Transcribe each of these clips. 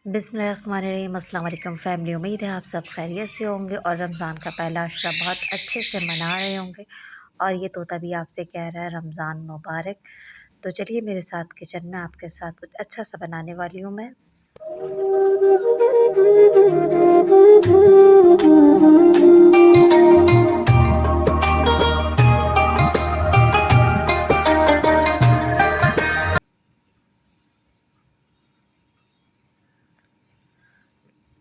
बिस्मिल्लाहिर्रहमानिर्रहीम। अस्सलाम वालेकुम फैमिली। उम्मीद है आप सब खैरियत से होंगे और रमज़ान का पहला अशरा बहुत अच्छे से मना रहे होंगे। और ये तोता भी आपसे कह रहा है रमज़ान मुबारक। तो चलिए मेरे साथ किचन में आपके साथ कुछ अच्छा सा बनाने वाली हूँ मैं।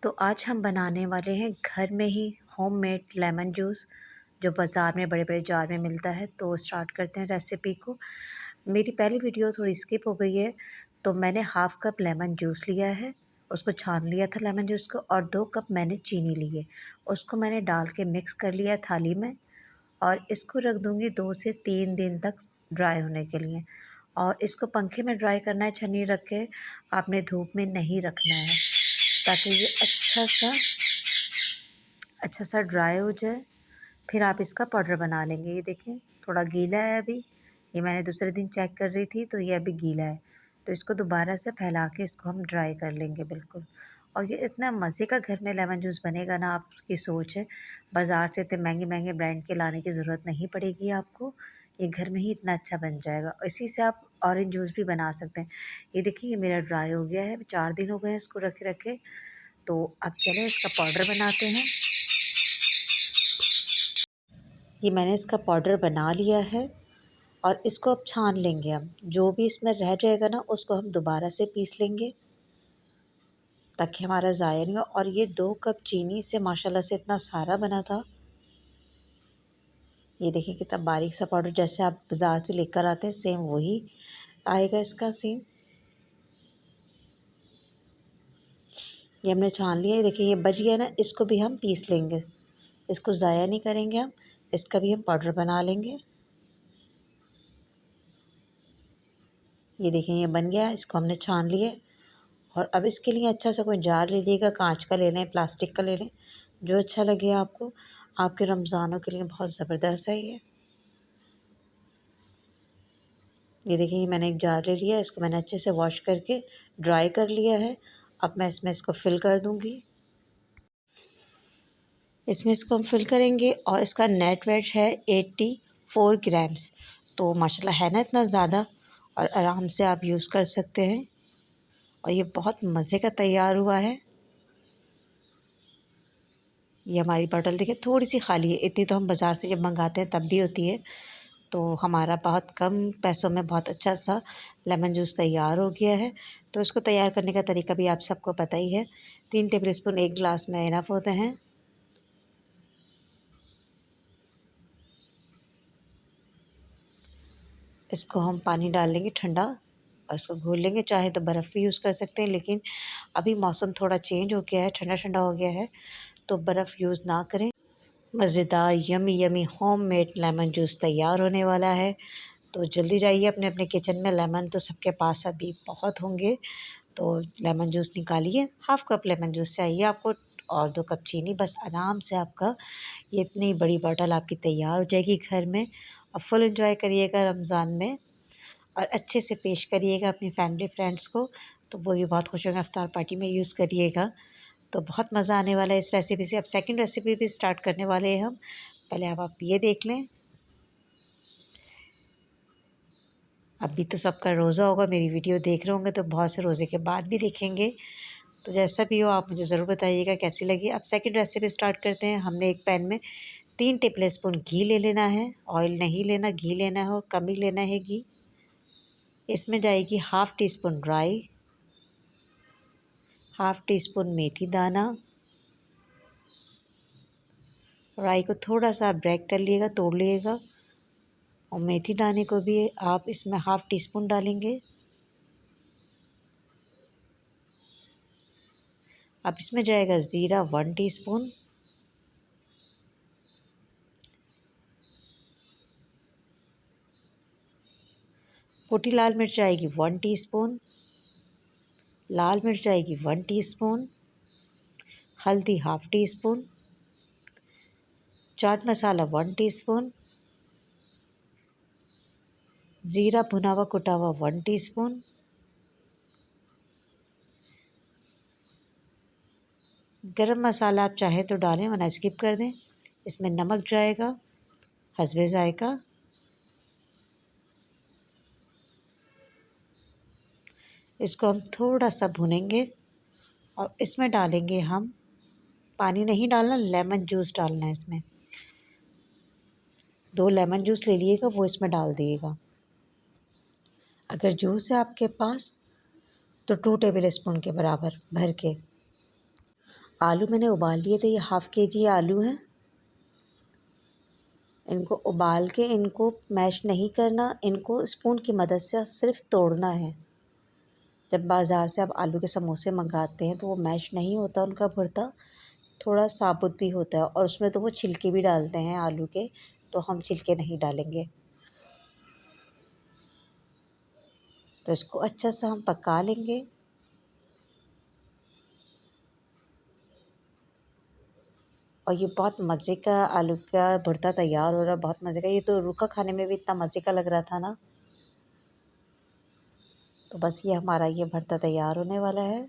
तो आज हम बनाने वाले हैं घर में ही होममेड लेमन जूस, जो बाज़ार में बड़े बड़े जार में मिलता है। तो स्टार्ट करते हैं रेसिपी को। मेरी पहली वीडियो थोड़ी स्किप हो गई है, तो मैंने हाफ़ कप लेमन जूस लिया है, उसको छान लिया था लेमन जूस को, और 2 कप मैंने चीनी ली है। उसको मैंने डाल के मिक्स कर लिया थाली में, और इसको रख दूँगी 2 से 3 दिन तक ड्राई होने के लिए। और इसको पंखे में ड्राई करना है, छन्नी रख के, आपने धूप में नहीं रखना है, ताकि ये अच्छा सा ड्राई हो जाए। फिर आप इसका पाउडर बना लेंगे। ये देखिए थोड़ा गीला है अभी, ये मैंने दूसरे दिन चेक कर रही थी, तो ये अभी गीला है। तो इसको दोबारा से फैला के इसको हम ड्राई कर लेंगे बिल्कुल। और ये इतना मज़े का घर में लेमन जूस बनेगा ना, आपकी सोच है। बाज़ार से इतने महंगे महंगे ब्रांड के लाने की ज़रूरत नहीं पड़ेगी आपको, ये घर में ही इतना अच्छा बन जाएगा। इसी से आप ऑरेंज जूस भी बना सकते हैं। ये देखिए ये मेरा ड्राई हो गया है, 4 दिन हो गए हैं इसको रखे रखे। तो अब चलें इसका पाउडर बनाते हैं। ये मैंने इसका पाउडर बना लिया है, और इसको अब छान लेंगे हम। जो भी इसमें रह जाएगा ना, उसको हम दोबारा से पीस लेंगे, ताकि हमारा ज़ाया नहीं हो। और ये 2 कप चीनी से माशाल्लाह से इतना सारा बना था। ये देखिए कितना बारीक सा पाउडर, जैसे आप बाज़ार से लेकर आते हैं सेम वही आएगा इसका सीन। ये हमने छान लिया है। देखिए ये बच गया ना, इसको भी हम पीस लेंगे, इसको ज़ाया नहीं करेंगे हम, इसका भी हम पाउडर बना लेंगे। ये देखिए ये बन गया, इसको हमने छान लिया। और अब इसके लिए अच्छा सा कोई जार ले लीजिएगा, कांच का ले लें, प्लास्टिक का ले लें, जो अच्छा लगे आपको। आपके रमज़ानों के लिए बहुत ज़बरदस्त है ये। ये देखिए ये मैंने एक जार ले लिया, इसको मैंने अच्छे से वॉश करके ड्राई कर लिया है। अब मैं इसमें इसको फ़िल कर दूँगी। इसमें इसको हम फ़िल करेंगे, और इसका नेट वेट है 84 ग्राम्स। तो माशाल्लाह है ना इतना ज़्यादा, और आराम से आप यूज़ कर सकते हैं। और ये बहुत मज़े का तैयार हुआ है। ये हमारी बॉटल देखिए थोड़ी सी खाली है, इतनी तो हम बाज़ार से जब मंगाते हैं तब भी होती है। तो हमारा बहुत कम पैसों में बहुत अच्छा सा लेमन जूस तैयार हो गया है। तो इसको तैयार करने का तरीका भी आप सबको पता ही है। 3 टेबल स्पून एक गिलास में इनफ होते हैं। इसको हम पानी डाल लेंगे ठंडा, और इसको घोल लेंगे। चाहे तो बर्फ़ भी यूज़ कर सकते हैं, लेकिन अभी मौसम थोड़ा चेंज हो गया है, ठंडा ठंडा हो गया है, तो बर्फ़ यूज़ ना करें। मज़ेदार yummy yummy homemade lemon juice तैयार होने वाला है। तो जल्दी जाइए अपने अपने किचन में, लेमन तो सबके पास अभी बहुत होंगे। तो लेमन जूस निकालिए, हाफ़ कप लेमन जूस चाहिए आपको, और 2 कप चीनी, बस आराम से आपका ये इतनी बड़ी बॉटल आपकी तैयार हो जाएगी घर में। और फुल एंजॉय करिएगा रमज़ान में, और अच्छे से पेश करिएगा अपनी फैमिली फ्रेंड्स को, तो वो भी बहुत खुश होंगे। इफ्तार पार्टी में यूज़ करिएगा, तो बहुत मज़ा आने वाला है इस रेसिपी से। अब सेकंड रेसिपी भी स्टार्ट करने वाले हैं हम। पहले आप ये देख लें। अभी तो सबका रोज़ा होगा, मेरी वीडियो देख रहे होंगे, तो बहुत से रोज़े के बाद भी देखेंगे। तो जैसा भी हो आप मुझे ज़रूर बताइएगा कैसी लगी। अब सेकंड रेसिपी स्टार्ट करते हैं। हमने एक पैन में 3 टेबल स्पून घी ले लेना है। ऑयल नहीं लेना, घी लेना है, और कम ही लेना है घी। इसमें जाएगी हाफ़ टी स्पून राई, हाफ़ टी स्पून मेथी दाना। राई को थोड़ा सा ब्रेक कर लिएगा, तोड़ लिएगा। और मेथी दाने को भी आप इसमें हाफ़ टी स्पून डालेंगे। अब इसमें जाएगा ज़ीरा 1 टीस्पून, कुटी लाल मिर्च आएगी 1 टीस्पून, लाल मिर्च आएगी 1 टीस्पून, हल्दी half tea spoon, chaat masala 1 teaspoon, ज़ीरा भुना हुआ कुटा हुआ 1 टीस्पून, गरम मसाला आप चाहे तो डालें वरना स्किप कर दें। इसमें नमक जाएगा हस्बे ज़ायक़ा। इसको हम थोड़ा सा भूनेंगे और इसमें डालेंगे हम, पानी नहीं डालना, लेमन जूस डालना है इसमें। 2 लेमन जूस ले लीजिएगा, वो इसमें डाल दीजिएगा। अगर जूस है आपके पास तो 2 टेबल स्पून के बराबर भर के। आलू मैंने उबाल लिए थे, ये हाफ़ केजी आलू हैं। इनको उबाल के इनको मैश नहीं करना, इनको स्पून की मदद से सिर्फ तोड़ना है। जब बाज़ार से आप आलू के समोसे मंगाते हैं तो वो मैश नहीं होता उनका भुर्ता, थोड़ा साबुत भी होता है और उसमें तो वो छिलके भी डालते हैं आलू के, तो हम छिलके नहीं डालेंगे। तो इसको अच्छा सा हम पका लेंगे। और ये बहुत मज़े का आलू का भुर्ता तैयार हो रहा है, बहुत मज़े का। ये तो रूखा खाने में भी इतना मज़े का लग रहा था ना। तो बस ये हमारा ये भरता तैयार होने वाला है।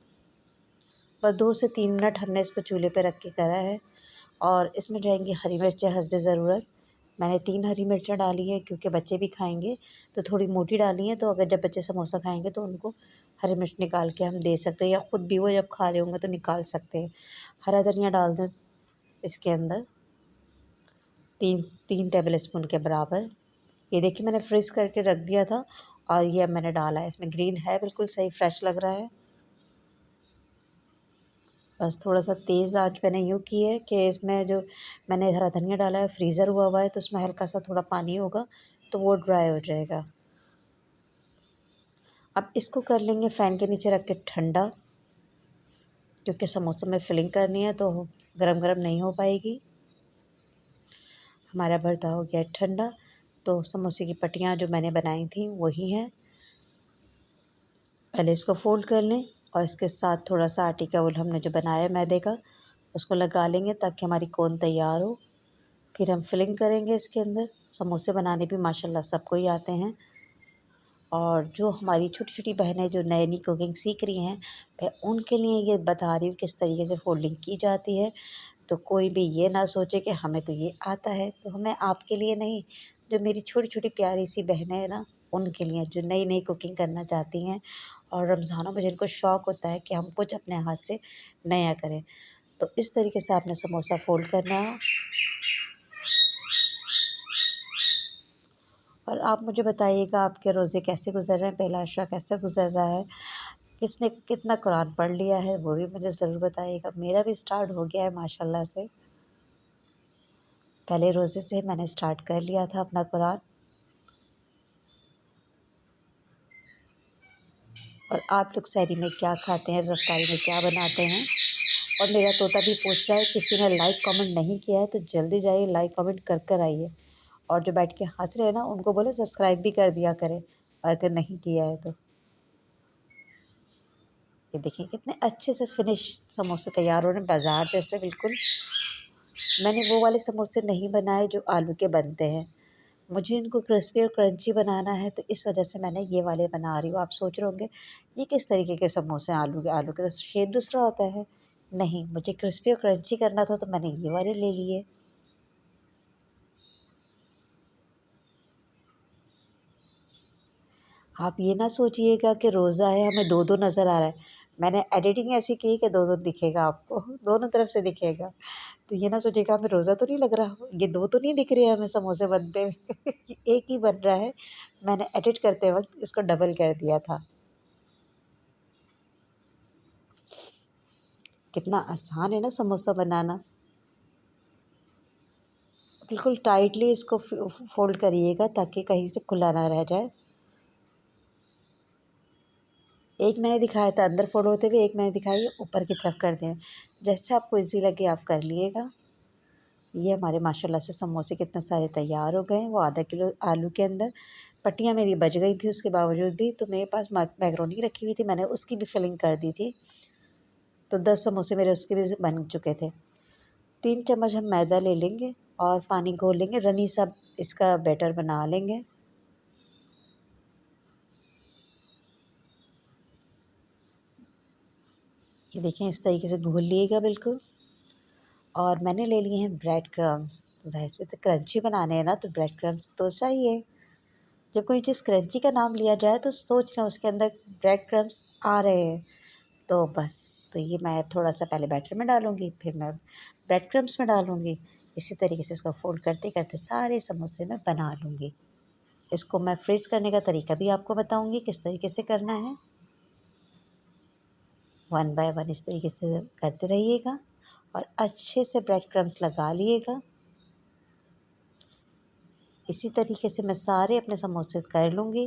बस 2 से 3 मिनट हमने इसको चूल्हे पे रख के करा है। और इसमें जाएंगी हरी मिर्चें हस्बे ज़रूरत। मैंने 3 हरी मिर्चें डाली हैं क्योंकि बच्चे भी खाएंगे, तो थोड़ी मोटी डाली हैं, तो अगर जब बच्चे समोसा खाएंगे तो उनको हरी मिर्च निकाल के हम दे सकते हैं, या ख़ुद भी वो जब खा रहे होंगे तो निकाल सकते हैं। हरा धनिया डाल दें इसके अंदर 3 टेबल स्पून के बराबर। ये देखिए मैंने फ्रीज़ करके रख दिया था और ये अब मैंने डाला है इसमें। ग्रीन है, बिल्कुल सही फ्रेश लग रहा है। बस थोड़ा सा तेज़ आंच मैंने यूँ की है कि इसमें जो मैंने हरा धनिया डाला है फ्रीज़र हुआ हुआ है, तो उसमें हल्का सा थोड़ा पानी होगा तो वो ड्राई हो जाएगा। अब इसको कर लेंगे फ़ैन के नीचे रख के ठंडा, क्योंकि समोसे में फिलिंग करनी है तो गरम गरम नहीं हो पाएगी। हमारा भरता हो गया ठंडा, तो समोसे की पट्टियाँ जो मैंने बनाई थी वही हैं। पहले इसको फ़ोल्ड कर लें और इसके साथ थोड़ा सा आटे का गोल हमने जो बनाया है मैदे का, उसको लगा लेंगे ताकि हमारी कोन तैयार हो। फिर हम फिलिंग करेंगे इसके अंदर। समोसे बनाने भी माशाल्लाह सबको ही आते हैं। और जो हमारी छोटी छोटी बहनें जो नई नई कुकिंग सीख रही हैं, मैं उनके लिए ये बता रही हूँ किस तरीके से फोल्डिंग की जाती है। तो कोई भी ये ना सोचे कि हमें तो ये आता है, तो मैं आपके लिए नहीं, जो मेरी छोटी छोटी प्यारी सी बहनें हैं ना, उनके लिए जो नई नई कुकिंग करना चाहती हैं और रमज़ानों में जिनको शौक़ होता है कि हम कुछ अपने हाथ से नया करें। तो इस तरीके से आपने समोसा फ़ोल्ड करना है। और आप मुझे बताइएगा आपके रोज़े कैसे गुज़र रहे हैं, पहला अशरा कैसा गुज़र रहा है, किसने कितना कुरान पढ़ लिया है वो भी मुझे ज़रूर बताइएगा। मेरा भी स्टार्ट हो गया है माशाल्लाह से। पहले रोज़े से मैंने स्टार्ट कर लिया था अपना कुरान। और आप लोग सहरी में क्या खाते हैं, रफ़्तारी में क्या बनाते हैं। और मेरा तोता भी पूछ रहा है, किसी ने लाइक कमेंट नहीं किया है तो जल्दी जाइए लाइक कमेंट कर कर आइए। और जो बैठ के हँस रहे हैं ना, उनको बोले सब्सक्राइब भी कर दिया करें, और अगर नहीं किया है तो। ये देखिए कितने अच्छे से फिनिश समोसे तैयार हो रहे हैं, बाज़ार जैसे बिल्कुल। मैंने वो वाले समोसे नहीं बनाए जो आलू के बनते हैं, मुझे इनको क्रिस्पी और क्रंची बनाना है, तो इस वजह से मैंने ये वाले बना रही हूँ। आप सोच रहे होंगे ये किस तरीके के समोसे हैं, आलू के तो शेप दूसरा होता है। नहीं, मुझे क्रिस्पी और क्रंची करना था तो मैंने ये वाले ले लिए। आप ये ना सोचिएगा कि रोज़ा है हमें दो दो नज़र आ रहा है। मैंने एडिटिंग ऐसी की कि दो दो दिखेगा आपको, दोनों तरफ से दिखेगा। तो ये ना सोचिएगा हमें रोज़ा तो नहीं लग रहा, ये दो तो नहीं दिख रहे हमें समोसे बनते हुए। ये एक ही बन रहा है। मैंने एडिट करते वक्त इसको डबल कर दिया था। कितना आसान है ना समोसा बनाना। बिल्कुल टाइटली इसको फोल्ड करिएगा ताकि कहीं से खुला ना रह जाए। एक मैंने दिखाया था अंदर फोल्ड होते हुए, एक मैंने दिखाई है ऊपर की तरफ कर दें। जैसे आपको इजी लगे आप कर लिएगा। ये हमारे माशाल्लाह से समोसे कितने सारे तैयार हो गए हैं। वो आधा किलो आलू के अंदर पट्टियाँ मेरी बच गई थी, उसके बावजूद भी तो मेरे पास मैकरोनी रखी हुई थी, मैंने उसकी भी फिलिंग कर दी थी। तो 10 समोसे मेरे उसके भी बन चुके थे। 3 चम्मच हम मैदा ले लेंगे और पानी घोल लेंगे, रनी सा इसका बैटर बना लेंगे। ये देखें इस तरीके से घोल लिएगा बिल्कुल। और मैंने ले लिए हैं ब्रेड क्रम्स। तो ज़ाहिर सी बात है क्रंची बनाने हैं ना, तो ब्रेड क्रम्स तो चाहिए। जब कोई चीज़ क्रंची का नाम लिया जाए तो सोच लें उसके अंदर ब्रेड क्रम्स आ रहे हैं। तो बस, तो ये मैं थोड़ा सा पहले बैटर में डालूँगी, फिर मैं ब्रेड क्रम्स में डालूँगी। इसी तरीके से उसको फ़ोल्ड करते करते सारे समोसे मैं बना लूँगी। इसको मैं फ्रीज़ करने का तरीका भी आपको बताऊँगी किस तरीके से करना है। वन बाय वन इस तरीके से करते रहिएगा और अच्छे से ब्रेड क्रम्स लगा लिएगा। इसी तरीके से मैं सारे अपने समोसे कर लूँगी।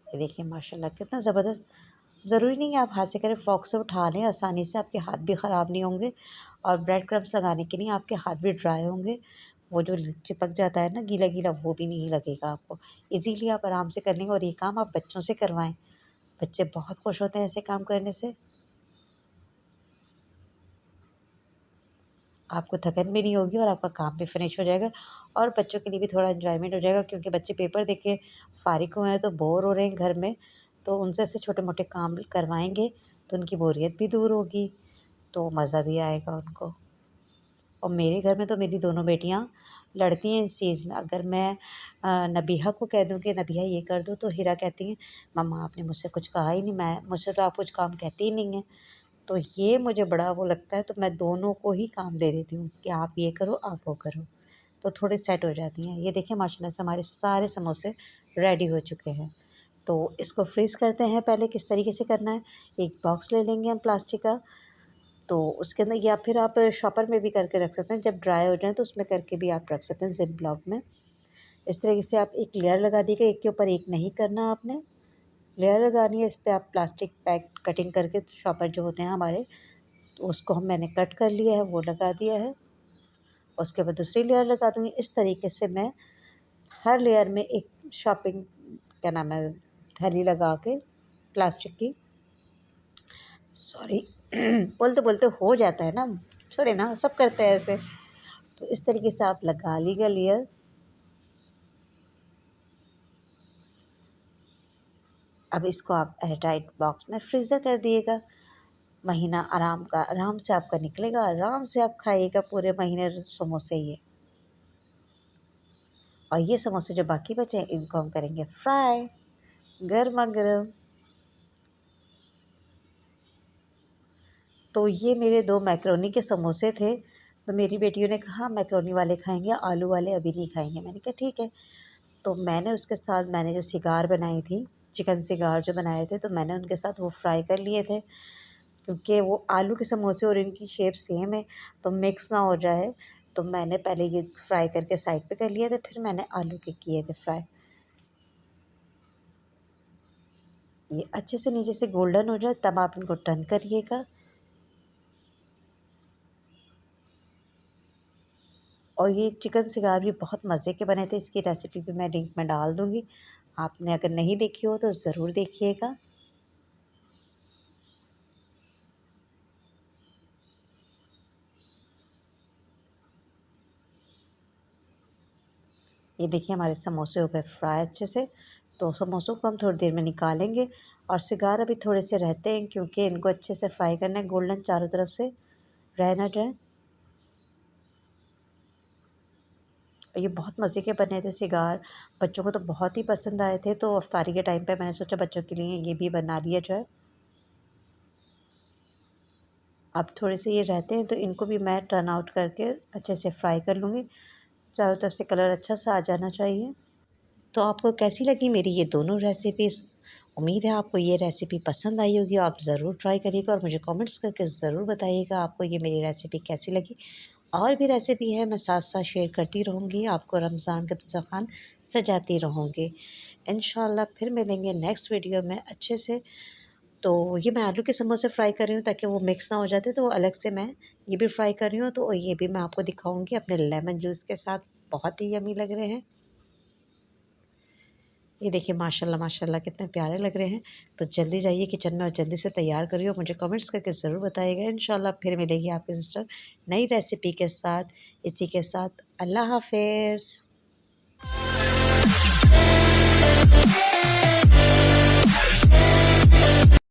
ये देखिए माशाल्लाह कितना ज़बरदस्त। ज़रूरी नहीं है आप हाथ से करें, फ़ॉर्क से उठा लें आसानी से, आपके हाथ भी ख़राब नहीं होंगे। और ब्रेड क्रम्स लगाने के लिए आपके हाथ भी ड्राई होंगे। वो जो चिपक जाता है ना गीला गीला, वो भी नहीं लगेगा आपको। इजीली आप आराम से कर लेंगे। और ये काम आप बच्चों से करवाएं, बच्चे बहुत खुश होते हैं ऐसे काम करने से। आपको थकन भी नहीं होगी और आपका काम भी फिनिश हो जाएगा। और बच्चों के लिए भी थोड़ा एन्जॉयमेंट हो जाएगा, क्योंकि बच्चे पेपर देख के फ़ारिग हुए हैं तो बोर हो रहे हैं घर में। तो उनसे ऐसे छोटे मोटे काम करवाएंगे तो उनकी बोरियत भी दूर होगी, तो मज़ा भी आएगा उनको। और मेरे घर में तो मेरी दोनों बेटियां लड़ती हैं इस चीज़ में। अगर मैं नबीहा को कह दूं कि नबीहा ये कर दो, तो हिरा कहती हैं मम्मा आपने मुझसे कुछ कहा ही नहीं, मैं मुझसे तो आप कुछ काम कहती ही नहीं है। तो ये मुझे बड़ा वो लगता है, तो मैं दोनों को ही काम दे देती हूँ कि आप ये करो आप वो करो, तो थोड़े सेट हो जाती हैं। ये देखिए माशाल्लाह से हमारे सारे समोसे रेडी हो चुके हैं। तो इसको फ्रीज़ करते हैं। पहले किस तरीके से करना है, एक बॉक्स ले लेंगे हम प्लास्टिक का। तो उसके अंदर, या फिर आप शॉपर में भी करके रख सकते हैं, जब ड्राई हो जाए तो उसमें करके भी आप रख सकते हैं ज़िप ब्लॉक में। इस तरीके से आप एक लेयर लगा दीजिएगा, एक के ऊपर एक नहीं करना आपने, लेयर लगानी है। इस पर आप प्लास्टिक पैक कटिंग करके, शॉपर जो होते हैं हमारे, तो उसको मैंने कट कर लिया है, वो लगा दिया है। उसके बाद दूसरी लेयर लगा दूँगी। इस तरीके से मैं हर लेयर में एक शॉपिंग, क्या नाम है, थैली लगा के प्लास्टिक की, सॉरी बोलते-बोलते हो जाता है ना, छोड़े ना, सब करते हैं ऐसे। तो इस तरीके से आप लगा लीजिए लेयर। अब इसको आप एयरटाइट बॉक्स में फ्रीज़र कर दिएगा। महीना आराम से आपका निकलेगा, आराम से आप खाइएगा पूरे महीने समोसे ये। और ये समोसे जो बाकी बचे हैं इनको हम करेंगे फ्राई, गरमा-गरम। तो ये मेरे 2 मैकरोनी के समोसे थे। तो मेरी बेटियों ने कहा मैकरोनी वाले खाएँगे, आलू वाले अभी नहीं खाएँगे। मैंने कहा ठीक है। तो मैंने उसके साथ मैंने जो सिगार बनाई थी, चिकन सिगार जो बनाए थे, तो मैंने उनके साथ वो फ्राई कर लिए थे। क्योंकि वो आलू के समोसे और इनकी शेप सेम है, तो मिक्स ना हो जाए, तो मैंने पहले ये फ्राई करके साइड पे कर लिए थे, फिर मैंने आलू के किए थे फ्राई। ये अच्छे से नीचे से गोल्डन हो जाए तब आप इनको टर्न करिएगा। और ये चिकन सिगार भी बहुत मज़े के बने थे। इसकी रेसिपी भी मैं लिंक में डाल दूँगी। आपने अगर नहीं देखी हो तो ज़रूर देखिएगा। ये देखिए हमारे समोसे हो गए फ्राई अच्छे से। तो समोसों को हम थोड़ी देर में निकालेंगे। और सिगार अभी थोड़े से रहते हैं, क्योंकि इनको अच्छे से फ्राई करना है, गोल्डन चारों तरफ से रह ना जाए। ये बहुत मज़े के बने थे सिगार, बच्चों को तो बहुत ही पसंद आए थे। तो इफ्तारी के टाइम पे मैंने सोचा बच्चों के लिए ये भी बना लिया जाए। अब थोड़े से ये रहते हैं तो इनको भी मैं टर्न आउट करके अच्छे से फ्राई कर लूँगी। चारों तरफ से कलर अच्छा सा आ जाना चाहिए। तो आपको कैसी लगी मेरी ये दोनों रेसिपीज़? उम्मीद है आपको ये रेसिपी पसंद आई होगी। आप ज़रूर ट्राई करिएगा और मुझे कमेंट्स करके ज़रूर बताइएगा आपको ये मेरी रेसिपी कैसी लगी। और भी रेसिपी है मैं साथ-साथ शेयर करती रहूँगी, आपको रमज़ान का दस्तरख़्वान सजाती रहूँगी। इंशाअल्लाह फिर मिलेंगे नेक्स्ट वीडियो में अच्छे से। तो ये मैं आलू के समोसे फ्राई कर रही हूँ ताकि वो मिक्स ना हो जाते, तो अलग से मैं ये भी फ्राई कर रही हूँ। तो ये भी मैं आपको दिखाऊँगी अपने लेमन जूस के साथ, बहुत ही यम्मी लग रहे हैं। ये देखिए माशाल्लाह माशाल्लाह कितने प्यारे लग रहे हैं। तो जल्दी जाइए किचन में और जल्दी से तैयार करिए और मुझे कमेंट्स करके ज़रूर बताइएगा। इंशाल्लाह फिर मिलेगी आपकी सिस्टर नई रेसिपी के साथ। इसी के साथ अल्लाह हाफ़िज़।